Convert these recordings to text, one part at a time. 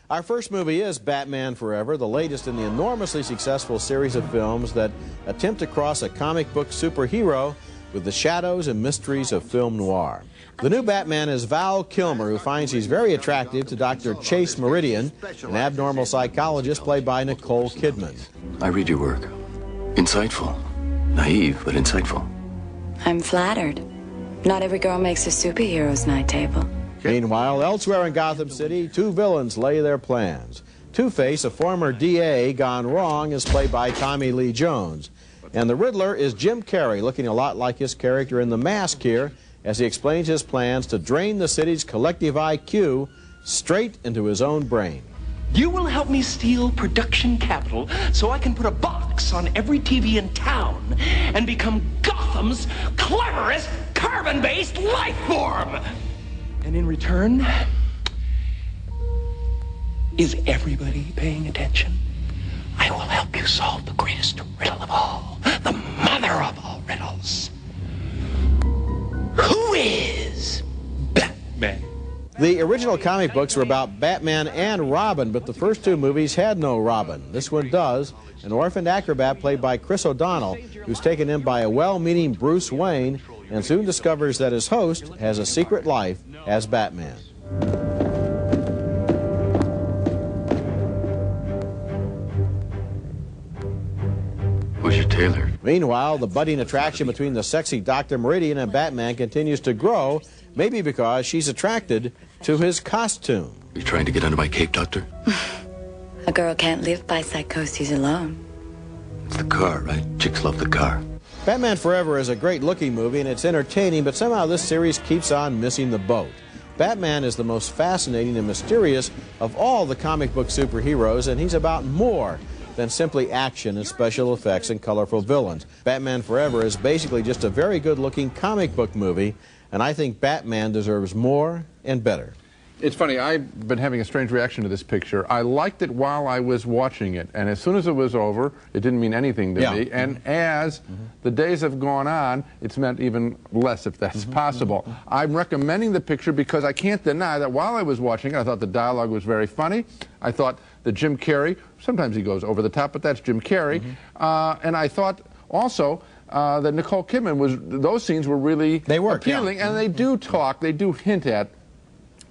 Our first movie is Batman Forever, the latest in the enormously successful series of films that attempt to cross a comic book superhero with the shadows and mysteries of film noir. The new Batman is Val Kilmer, who finds he's very attractive to Dr. Chase Meridian, an abnormal psychologist played by Nicole Kidman. I read your work. Insightful. Naive, but insightful. I'm flattered. Not every girl makes a superhero's night table. Meanwhile, elsewhere in Gotham City, two villains lay their plans. Two-Face, a former DA gone wrong, is played by Tommy Lee Jones. And the Riddler is Jim Carrey, looking a lot like his character in The Mask here, as he explains his plans to drain the city's collective IQ straight into his own brain. You will help me steal production capital so I can put a box on every TV in town and become Gotham's cleverest carbon-based life form. And in return, is everybody paying attention? I will help you solve the greatest riddle of all, the mother of all riddles. Who is Batman? The original comic books were about Batman and Robin, but the first two movies had no Robin. This one does, an orphaned acrobat played by Chris O'Donnell, who's taken in by a well-meaning Bruce Wayne and soon discovers that his host has a secret life as Batman. Who's your tailor? Meanwhile, the budding attraction between the sexy Dr. Meridian and Batman continues to grow, maybe because she's attracted to his costume. You trying to get under my cape, Doctor? A girl can't live by psychoses alone. It's the car, right? Chicks love the car. Batman Forever is a great-looking movie, and it's entertaining, but somehow this series keeps on missing the boat. Batman is the most fascinating and mysterious of all the comic book superheroes, and he's about more than simply action and special effects and colorful villains. Batman Forever is basically just a very good-looking comic book movie, and I think Batman deserves more and better. It's funny, I've been having a strange reaction to this picture. I liked it while I was watching it, and as soon as it was over, it didn't mean anything to me. And as the days have gone on, it's meant even less, if that's possible. I'm recommending the picture because I can't deny that while I was watching it, I thought the dialogue was very funny. I thought that Jim Carrey, sometimes he goes over the top, but that's Jim Carrey. And I thought also that Nicole Kidman those scenes were really appealing, and they do talk, they do hint at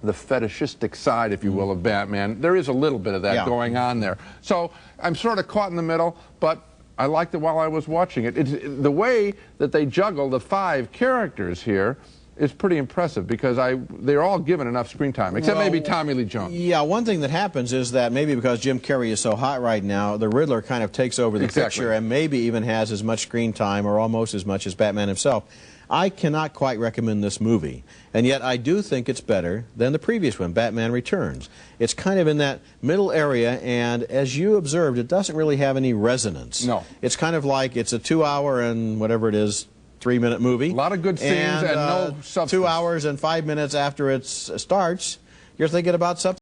the fetishistic side, if you will, of Batman. There is a little bit of that going on there. So I'm sort of caught in the middle, but I liked it while I was watching it. The way that they juggle the 5 characters here is pretty impressive because they're all given enough screen time, except maybe Tommy Lee Jones. Yeah, one thing that happens is that maybe because Jim Carrey is so hot right now, the Riddler kind of takes over the picture and maybe even has as much screen time or almost as much as Batman himself. I cannot quite recommend this movie, and yet I do think it's better than the previous one, Batman Returns. It's kind of in that middle area, and as you observed, it doesn't really have any resonance. No. It's kind of like it's a 2-hour and whatever it is, 3-minute movie. A lot of good scenes and no substance. 2 hours and 5 minutes after it starts, you're thinking about something